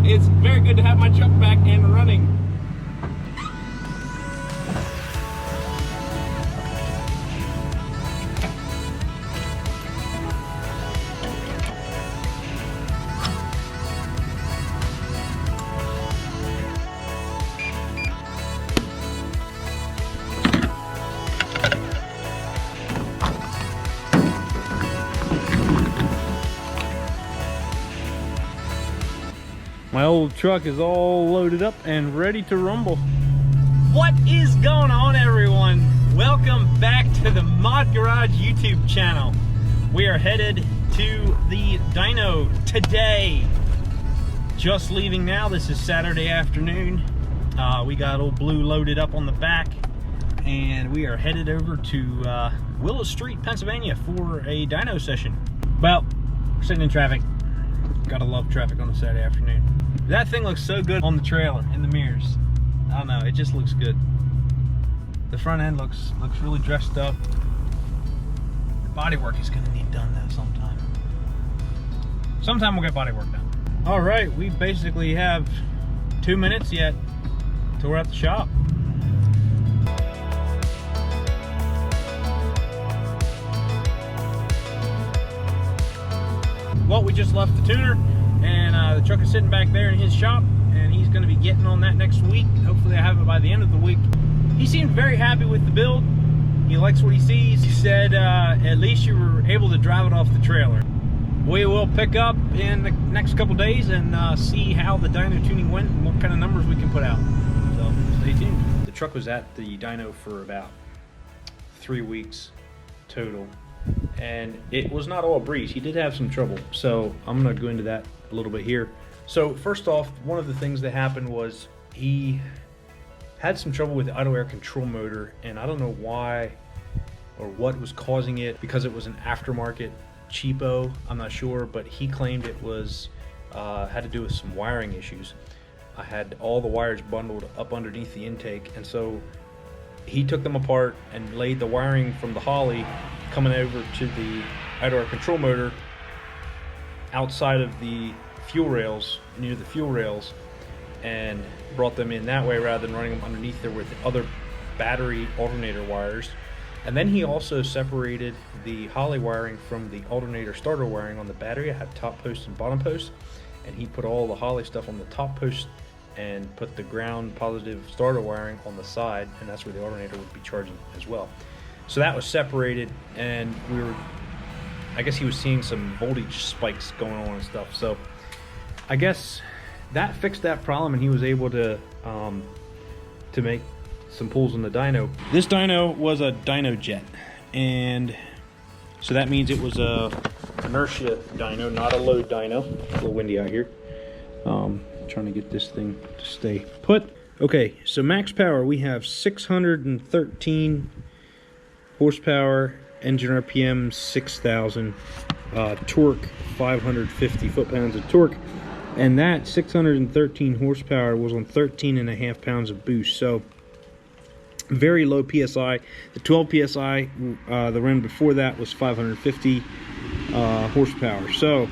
It's very good to have my truck back and running. My old truck is all loaded up and ready to rumble. What is going on, everyone? Welcome back to the Mod Garage YouTube channel. We are headed to the dyno today. Just leaving now. This is Saturday afternoon. We got old Blue loaded up on the back, and we are headed over to Willow Street, Pennsylvania for a dyno session. Well, we're sitting in traffic. Gotta love traffic on a Saturday afternoon. That thing looks so good on the trailer, in the mirrors. I don't know, it just looks good. The front end looks really dressed up. The bodywork is gonna need done though sometime. Sometime we'll get bodywork done. All right, we basically have 2 minutes yet till we're at the shop. Well, we just left the tuner, and the truck is sitting back there in his shop, and he's going to be getting on that next week. Hopefully I have it by the end of the week. He seemed very happy with the build. He likes what he sees. He said at least you were able to drive it off the trailer. We will pick up in the next couple days and see how the dyno tuning went and what kind of numbers we can put out. So stay tuned. The truck was at the dyno for about 3 weeks total, and it was not all a breeze. He did have some trouble, so I'm going to go into that a little bit here. So first off, one of the things that happened was he had some trouble with the idle air control motor, and I don't know why or what was causing it, because it was an aftermarket cheapo, I'm not sure, but he claimed it was had to do with some wiring issues. I had all the wires bundled up underneath the intake, and so he took them apart and laid the wiring from the Holly coming over to the idle air control motor outside of the fuel rails, near the fuel rails, and brought them in that way rather than running them underneath there with other battery alternator wires. And then he also separated the Holly wiring from the alternator starter wiring on the battery. I had top post and bottom post, and he put all the Holly stuff on the top post and put the ground positive starter wiring on the side, and that's where the alternator would be charging as well. So that was separated, and I guess he was seeing some voltage spikes going on and stuff. So I guess that fixed that problem, and he was able to make some pulls on the dyno. This dyno was a dyno jet, and so that means it was a inertia dyno, not a load dyno. It's a little windy out here. Trying to get this thing to stay put. Okay, so max power, we have 613 horsepower, engine RPM 6,000, torque 550 foot-pounds of torque, and that 613 horsepower was on 13.5 pounds of boost. So very low PSI. The 12 PSI, the run before that was 550 horsepower. So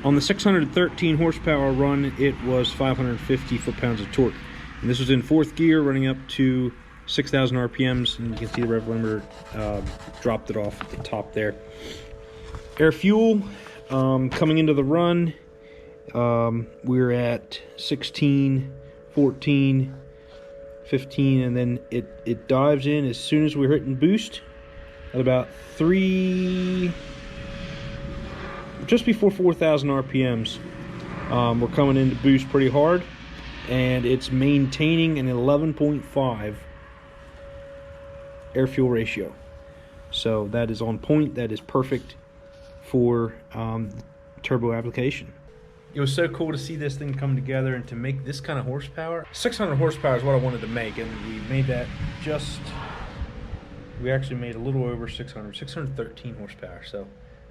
on the 613 horsepower run, it was 550 foot-pounds of torque. And this was in 4th gear, running up to 6,000 RPMs, and you can see the rev limiter dropped it off at the top there. Air fuel, coming into the run, we're at 16, 14, 15, and then it dives in as soon as we're hitting boost at about just before 4,000 RPMs. We're coming into boost pretty hard, and it's maintaining an 11.5 air fuel ratio. So that is on point. That is perfect for turbo application. It was so cool to see this thing come together and to make this kind of horsepower. 600 horsepower is what I wanted to make, and we made that we actually made a little over 613 horsepower, so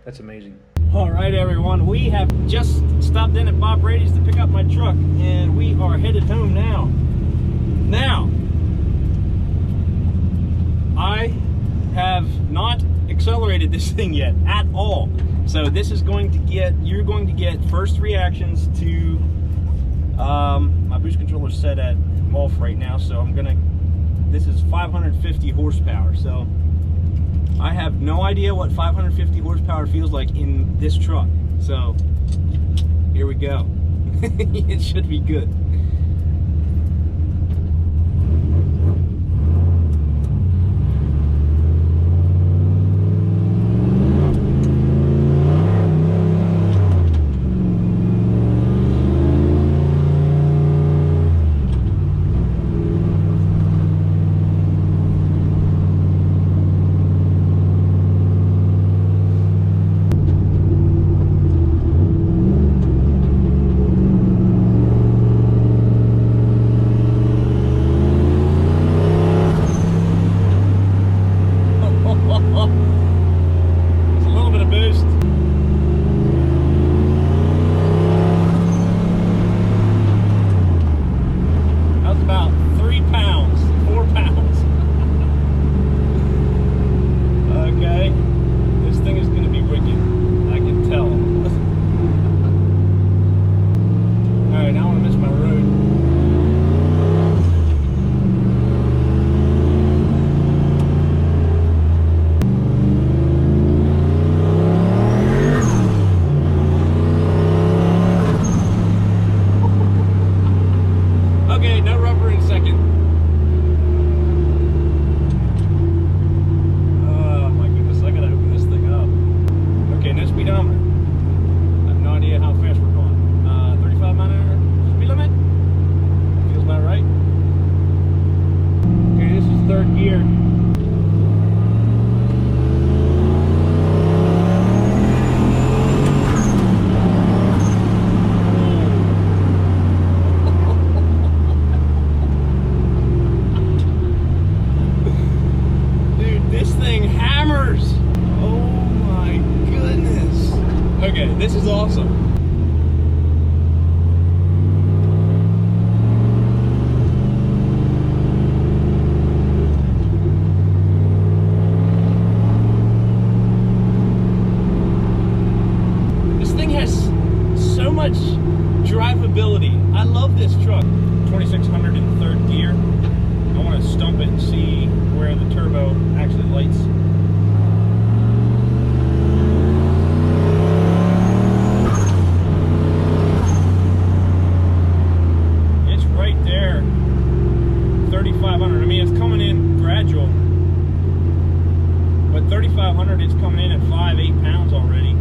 that's amazing. All right, everyone, we have just stopped in at Bob Brady's to pick up my truck, and we are headed home now. Now, I have not accelerated this thing yet at all. So this is going to get, you're going to get first reactions to, my boost controller set at off right now, so I'm gonna, this is 550 horsepower, so I have no idea what 550 horsepower feels like in this truck. So here we go. It should be good. This is awesome. This thing has so much drivability. I love this truck. 2600 in third gear. I want to stump it and see where the turbo actually lights. I mean, it's coming in gradual, but 3,500, it's coming in at 5-8 pounds already.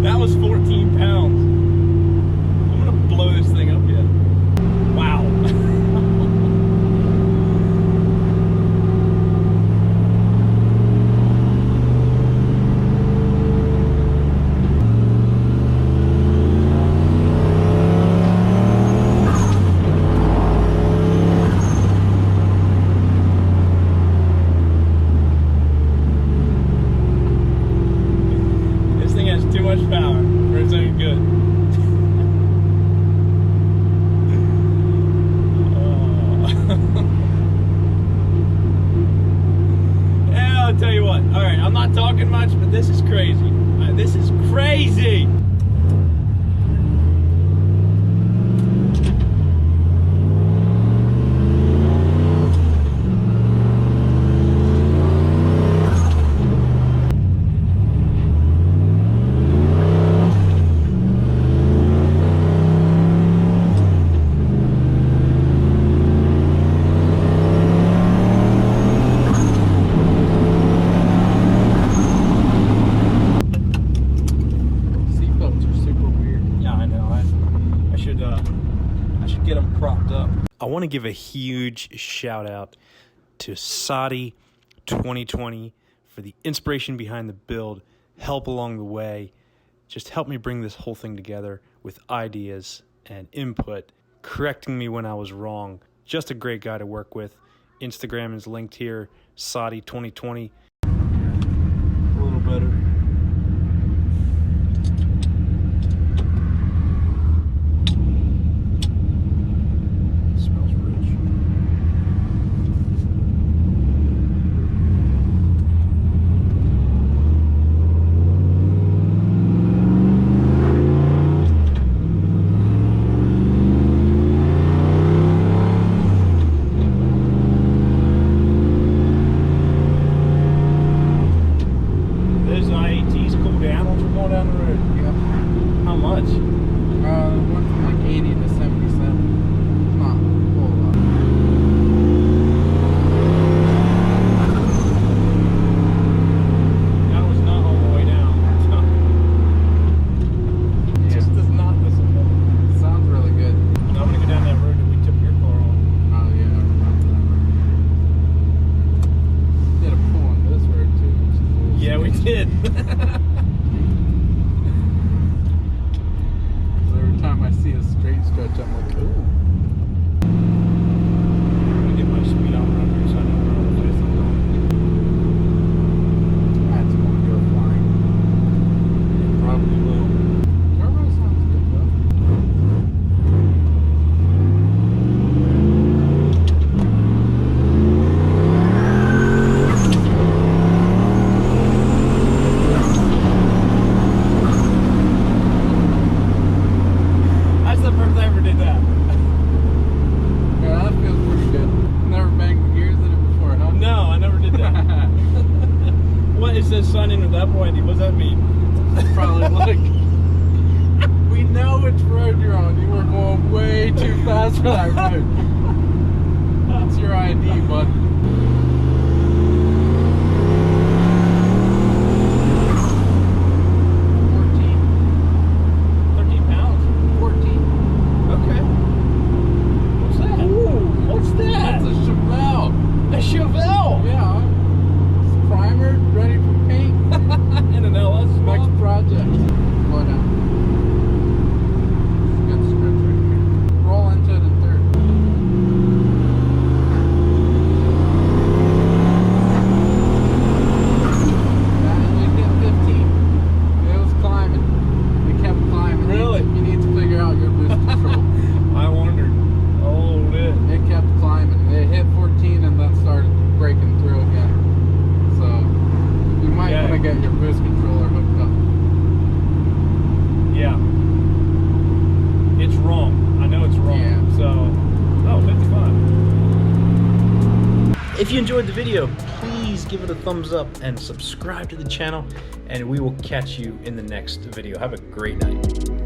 That was 14 pounds. I'm gonna blow this thing up yet. Wow. Power for its own good. Yeah, I'll tell you what. All right, I'm not talking much, but this is crazy. This is crazy. I want to give a huge shout out to Saudi 2020 for the inspiration behind the build, help along the way, just help me bring this whole thing together with ideas and input, correcting me when I was wrong. Just a great guy to work with. Instagram is linked here, Saudi 2020. A little better. a straight stretch, I'm like, ooh. I'm gonna get my speedometer up here so I know where all the place I'm going. That's going to go flying. It probably will. Turbo sounds good though. That's the first I ever did that. Yeah, that feels pretty good. Never banged the gears in it before, huh? No, I never did that. What, it says sign in with Apple ID. What does that mean? Probably like, we know which road you're on. You were going way too fast for that road. That's your ID, bud. 13 pounds. 14. Okay. What's that? Ooh, what's that? That's a Chevelle. A Chevelle. Yeah. It's primer, ready for paint. And an LS. Next project. Slow down. Good stretch right here. Roll into it in third. You hit 15. It was climbing. It kept climbing. Really? You need to figure out your boost control. I wondered. Oh, it. It kept climbing. It hit 14 and then started breaking through again. So you might Yeah. want to get your boost controller hooked up. Yeah. It's wrong. I know it's wrong. Yeah. So, oh, 55. If you enjoyed the video, please give it a thumbs up and subscribe to the channel, and we will catch you in the next video. Have a great night.